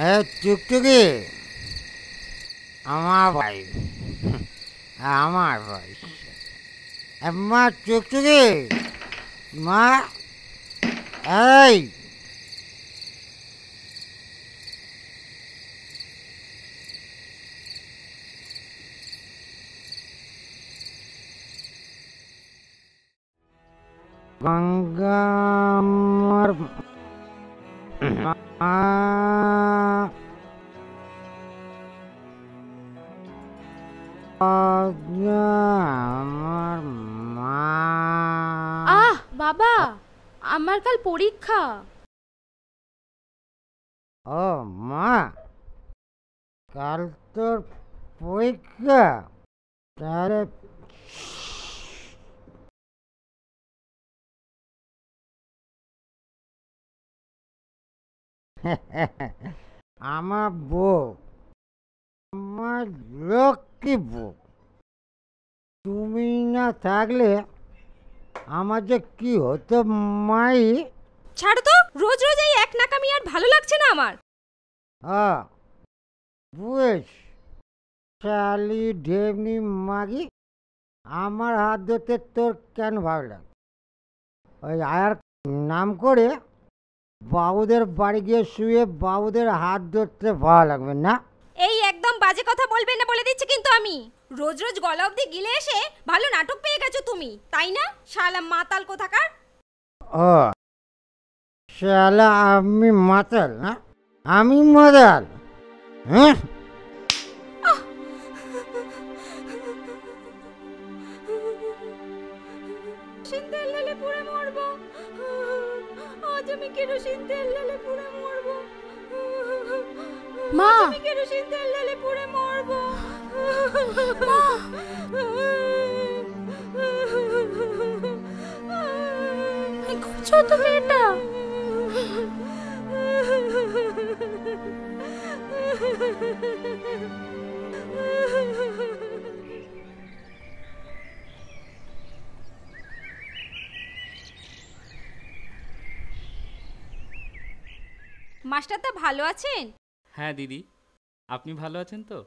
এ টুকটুকি আমার ভাই, আমার ভাই, মা টুকটুকি, মা, এই গঙ্গা আমার মা, আমার মা। বাবা, আমার কাল পরীক্ষা। ও মা, কাল তোর পরীক্ষা? তাহলে আমার বউ, আমার লক্ষ্মী বউ, তুমি না থাকলে আমার যে কি হতো মাই। ছাড়ো তো, রোজ রোজ এই এক নাকামি আর ভালো লাগছে না আমার। বুঝ শালি ঢেমনি মাগি, আমার হাত ধরতে তোর কেন ভালো লাগে? ওই আয়ার নাম করে বাবুদের বাড়ি গিয়ে শুয়ে বাবুদের হাত ধরতে ভালো লাগবে না? এই একদম বাজে কথা বলবে না বলে দিচ্ছি কিন্তু আমি। রোজ রোজ গলা অবধি গিলে এসে ভালো নাটক পেয়ে গেছো তুমি, তাই না? শালা মাতাল কোথাকার। ও শালা আমি মাতাল না? আমি মাতাল? হ্যাঁ, কেরোসিন তেল ঢেলে পুড়ে মরবো। আজ আমি কেরোসিন তেল ঢেলে পুড়ে মরবো। মা, আমি কেরোসিন তেল ঢেলে পুড়ে মরবো। মা, কি করছো তুমি এটা? মাস্টারদা ভালো আছেন? হ্যাঁ দিদি, আপনি ভালো আছেন তো?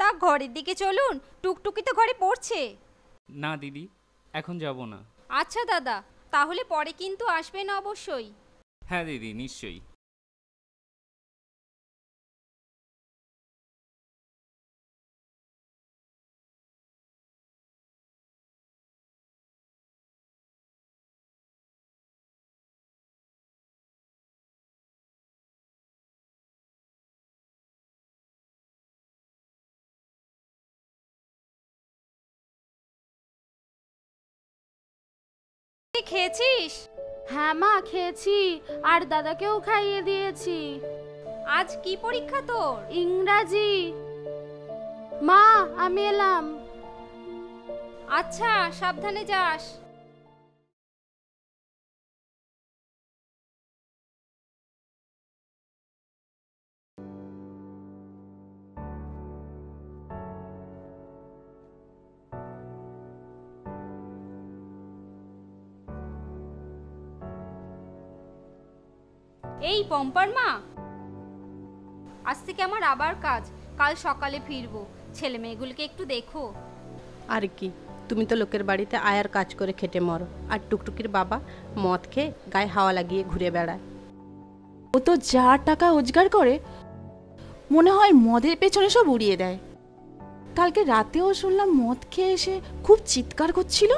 তা ঘরের দিকে চলুন, টুকটুকি তো ঘরে পড়ছে। না দিদি, এখন যাব না। আচ্ছা দাদা, তাহলে পরে কিন্তু আসবেন অবশ্যই। হ্যাঁ দিদি, নিশ্চয়ই। খেয়েছিস? হ্যাঁ মা, খেয়েছি, আর দাদাকেও খাইয়ে দিয়েছি। আজ কি পরীক্ষা তোর? ইংরাজি। মা, আমি এলাম। আচ্ছা, সাবধানে যাস। এই পম্পার মা, আজ থেকে আমার আবার কাজ, কাল সকালে ফিরবো। ছেলে মেয়েগুলোকে একটু দেখো। আর কি, তুমি তো লোকের বাড়িতে আয়ার কাজ করে খেটে মরো, আর টুকটুকির বাবা মদ খেয়ে গায়ে হাওয়া লাগিয়ে ঘুরে বেড়ায়। ও তো যা টাকা রোজগার করে মনে হয় মদের পেছনে সব উড়িয়ে দেয়। কালকে রাতেও শুনলাম মদ খেয়ে এসে খুব চিৎকার করছিল।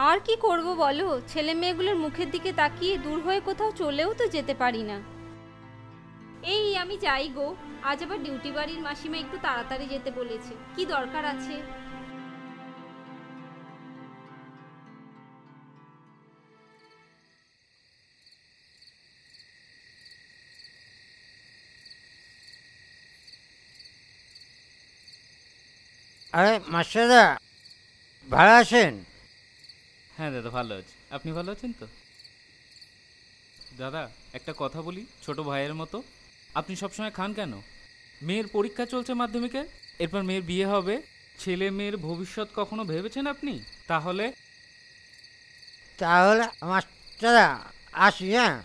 আর কি করব বলো, ছেলে মেয়েগুলোর মুখের দিকে তাকিয়ে দূর হয়ে কোথাও চলেও তো যেতে পারি না। এই আমি যাই গো, আজ আবার ডিউটি বাড়ির মাসিমা একটু তাড়াতাড়ি যেতে বলেছে। কি দরকার আছে? আরে মাস্টারদা, ভালো আছেন? হ্যাঁ দাদা, ভালো আছি। আপনি ভালো আছেন তো? দাদা, একটা কথা বলি ছোট ভাইয়ের মতো। আপনি সবসময় খান কেন? মেয়ের পরীক্ষা চলছে মাধ্যমিকের, এরপর মেয়ের বিয়ে হবে। ছেলে মেয়ের ভবিষ্যৎ কখনো ভেবেছেন আপনি? তাহলে তাহলে মাস্টারদা আসি, হ্যাঁ?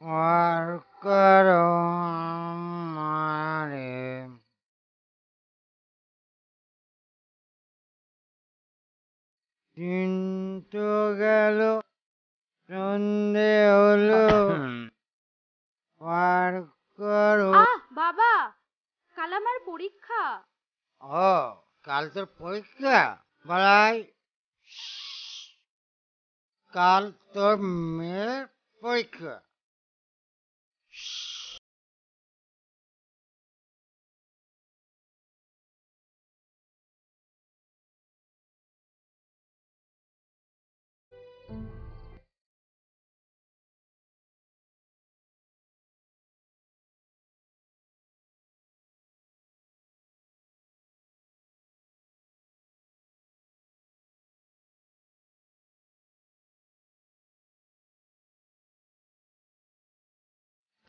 আর করো আমারে। দিন তো গেল, সন্ধে হলো, আর করো। বাবা, কাল আমার পরীক্ষা। ও, কাল তোর পরীক্ষা? বলাই, কাল তোর মেয়ের পরীক্ষা।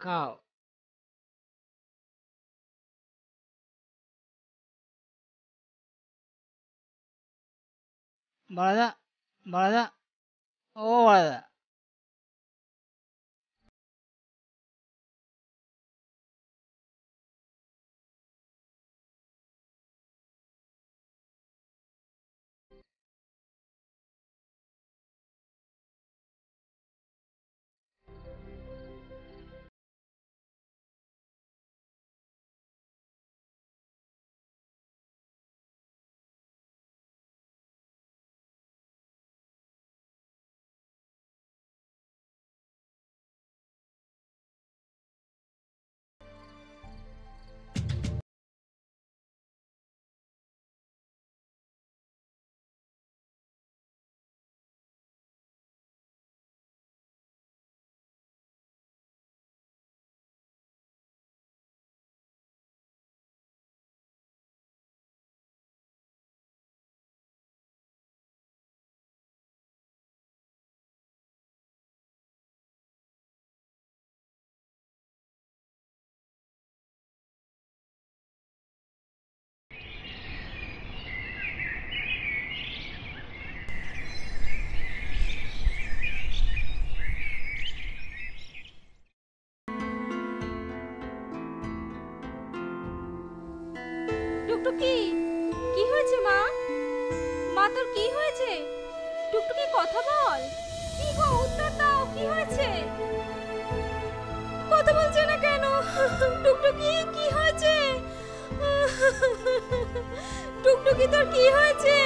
খাও। বারাদা, বারাদা, ও বারাদা। টুকটুকি, কি হয়েছে মা? মা তোর কি হয়েছে? টুকটুকি কথা বল। কি গো, উত্তর দাও, কি হয়েছে? কথা বলছে না কেন? টুকটুকি, কি হয়েছে? টুকটুকি, তোর কি হয়েছে?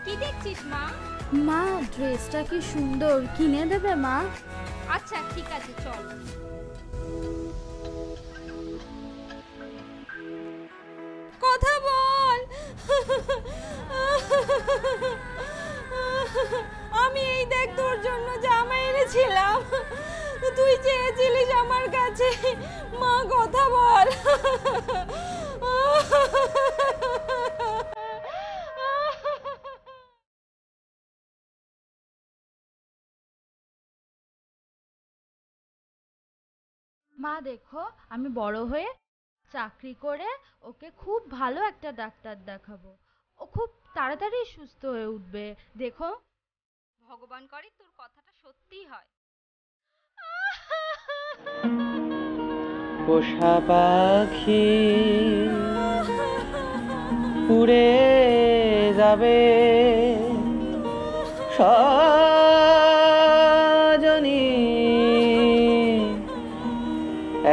কি দেখছিস মা? মা, ড্রেসটা কি সুন্দর, কিনে দেবে মা? আচ্ছা ঠিক আছে, চল। কথা বল। আমি এই দেখ তোর জন্য জামা এনেছিলাম, তুই চেয়েছিলিস আমার কাছে। মা, কথা বল। মা দেখো, আমি বড় হয়ে চাকরি করে ওকে খুব ভালো একটা ডাক্তার দেখাবো। ও খুব তাড়াতাড়ি সুস্থ হয়ে উঠবে, দেখো। ভগবান করে তোর কথাটা সত্যি হয়। পোষা পাখি উড়ে যাবে সজনী,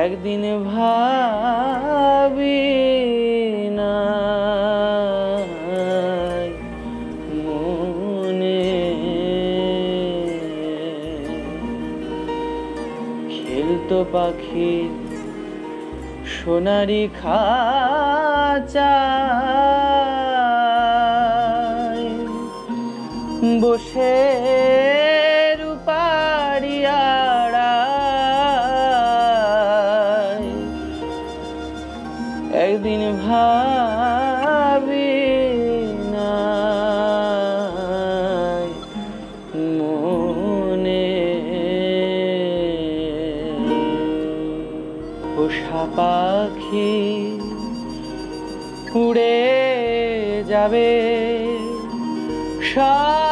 একদিন ভাবি না মনে, খেলতো পাখি সোনারি খাঁচায় বসে রূপারি আড়ায়, একদিন ভাবি নাই মনে। পোষা পাখি উড়ে যাবে সব